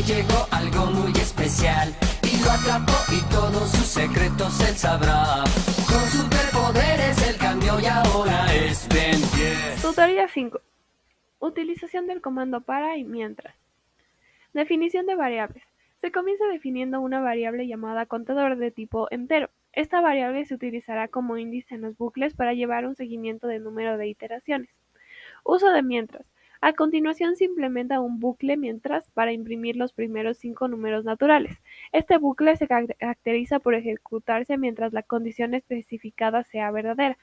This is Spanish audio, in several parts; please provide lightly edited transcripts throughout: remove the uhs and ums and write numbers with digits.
llegó algo muy especial y lo atrapó y todos sus secretos él sabrá. Con superpoderes él cambió y ahora es Ben 10. Tutoría 5. Utilización del comando para y mientras. Definición de variables. Se comienza definiendo una variable llamada contador de tipo entero. Esta variable se utilizará como índice en los bucles para llevar un seguimiento del número de iteraciones. Uso de mientras. A continuación se implementa un bucle mientras para imprimir los primeros 5 números naturales. Este bucle se caracteriza por ejecutarse mientras la condición especificada sea verdadera.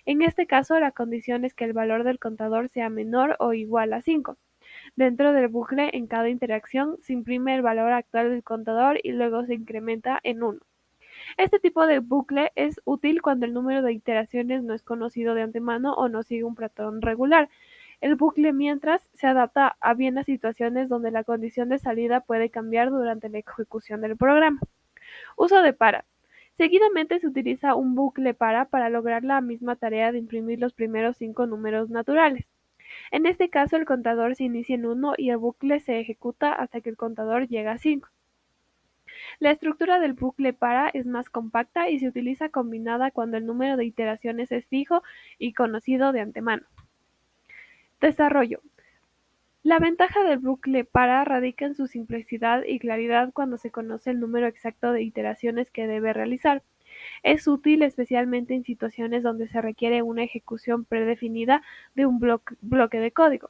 En este caso, la condición es que el valor del contador sea menor o igual a 5. Dentro del bucle, en cada interacción, se imprime el valor actual del contador y luego se incrementa en 1. Este tipo de bucle es útil cuando el número de iteraciones no es conocido de antemano o no sigue un patrón regular. El bucle mientras se adapta a bien a situaciones donde la condición de salida puede cambiar durante la ejecución del programa. Uso de para. Seguidamente se utiliza un bucle para lograr la misma tarea de imprimir los primeros 5 números naturales. En este caso, el contador se inicia en 1 y el bucle se ejecuta hasta que el contador llega a 5. La estructura del bucle para es más compacta y se utiliza combinada cuando el número de iteraciones es fijo y conocido de antemano. Desarrollo. La ventaja del bucle para radica en su simplicidad y claridad cuando se conoce el número exacto de iteraciones que debe realizar. Es útil especialmente en situaciones donde se requiere una ejecución predefinida de un bloque de código.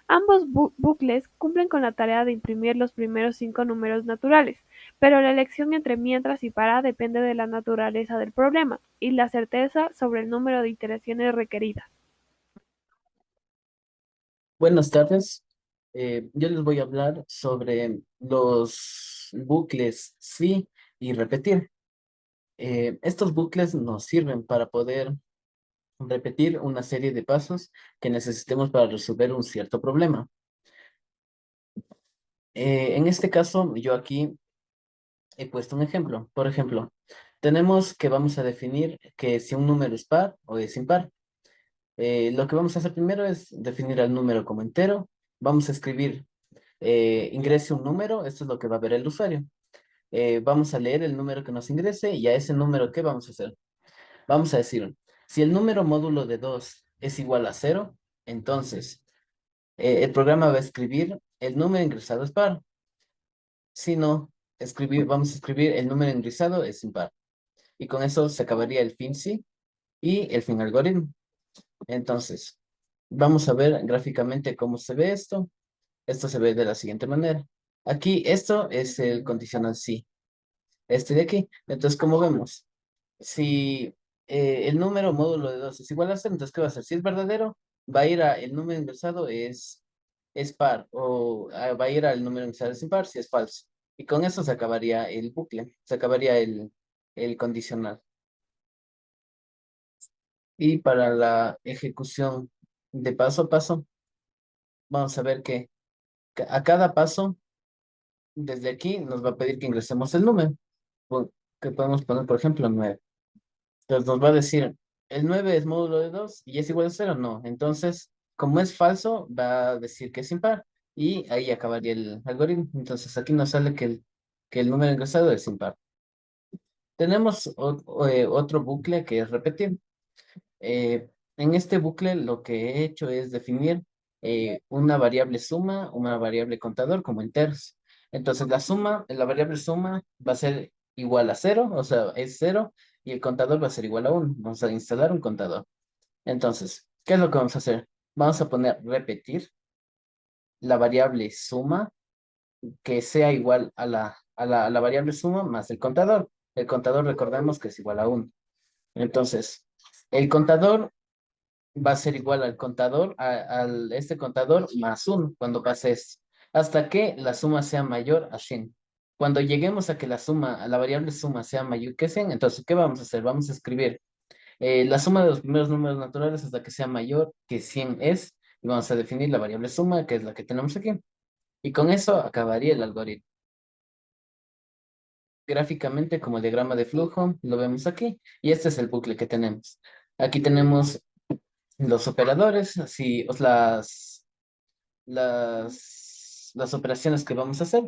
Ambos bucles cumplen con la tarea de imprimir los primeros 5 números naturales, pero la elección entre mientras y para depende de la naturaleza del problema y la certeza sobre el número de iteraciones requeridas. Buenas tardes. Yo les voy a hablar sobre los bucles sí y repetir. Estos bucles nos sirven para poder repetir una serie de pasos que necesitemos para resolver un cierto problema. En este caso, yo aquí he puesto un ejemplo. Por ejemplo, tenemos que vamos a definir que si un número es par o es impar. Lo que vamos a hacer primero es definir al número como entero. Vamos a escribir ingrese un número, esto es lo que va a ver el usuario. Vamos a leer el número que nos ingrese y a ese número, ¿qué vamos a hacer? Vamos a decir, si el número módulo de 2 es igual a 0, entonces el programa va a escribir el número ingresado es par. Si no, vamos a escribir el número ingresado es impar. Y con eso se acabaría el fin sí y el fin algoritmo. Entonces, vamos a ver gráficamente cómo se ve esto. Esto se ve de la siguiente manera. Aquí, esto es el condicional sí. Este de aquí. Entonces, como vemos, si el número módulo de 2 es igual a 0, entonces, ¿qué va a hacer? Si es verdadero, va a ir a el número ingresado es par, o va a ir al número ingresado es impar si es falso. Y con eso se acabaría el bucle, se acabaría el condicional. Y para la ejecución de paso a paso, vamos a ver que a cada paso, desde aquí, nos va a pedir que ingresemos el número, que podemos poner, por ejemplo, 9. Entonces nos va a decir, ¿el 9 es módulo de 2 y es igual a 0? No. Entonces, como es falso, va a decir que es impar y ahí acabaría el algoritmo. Entonces aquí nos sale que el número ingresado es impar. Tenemos otro bucle que es repetir. En este bucle lo que he hecho es definir una variable suma, una variable contador como enteros. Entonces la variable suma va a ser igual a 0, o sea, es 0, y el contador va a ser igual a 1. Vamos a instalar un contador. Entonces, ¿qué es lo que vamos a hacer? Vamos a poner repetir la variable suma que sea igual a la variable suma más el contador. El contador recordemos que es igual a 1. Entonces, el contador va a ser igual al contador, este contador más 1 cuando pase esto, hasta que la suma sea mayor a 100. Cuando lleguemos a que la variable suma sea mayor que 100, entonces, ¿qué vamos a hacer? Vamos a escribir la suma de los primeros números naturales hasta que sea mayor que 100 es, y vamos a definir la variable suma, que es la que tenemos aquí. Y con eso acabaría el algoritmo. Gráficamente, como el diagrama de flujo, lo vemos aquí, y este es el bucle que tenemos. Aquí tenemos los operadores, las operaciones que vamos a hacer.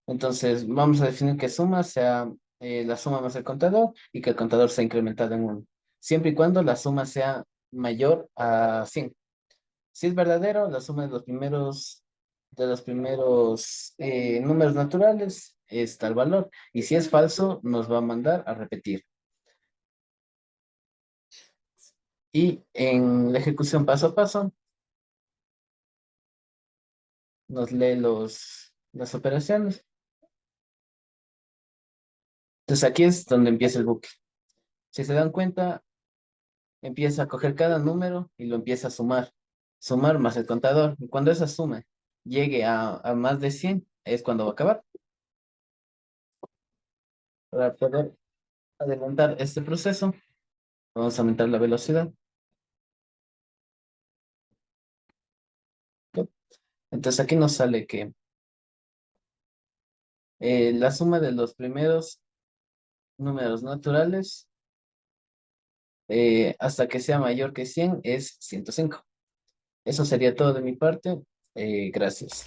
Entonces, vamos a definir que suma sea la suma más el contador y que el contador sea incrementado en 1. Siempre y cuando la suma sea mayor a 100. Si es verdadero, la suma de los primeros números naturales es tal valor. Y si es falso, nos va a mandar a repetir. Y en la ejecución paso a paso, nos lee las operaciones. Entonces aquí es donde empieza el bucle. Si se dan cuenta, empieza a coger cada número y lo empieza a sumar. Sumar más el contador. Y cuando esa suma llegue a más de 100 es cuando va a acabar. Para poder adelantar este proceso, vamos a aumentar la velocidad. Entonces aquí nos sale que la suma de los primeros números naturales hasta que sea mayor que 100 es 105. Eso sería todo de mi parte. Gracias.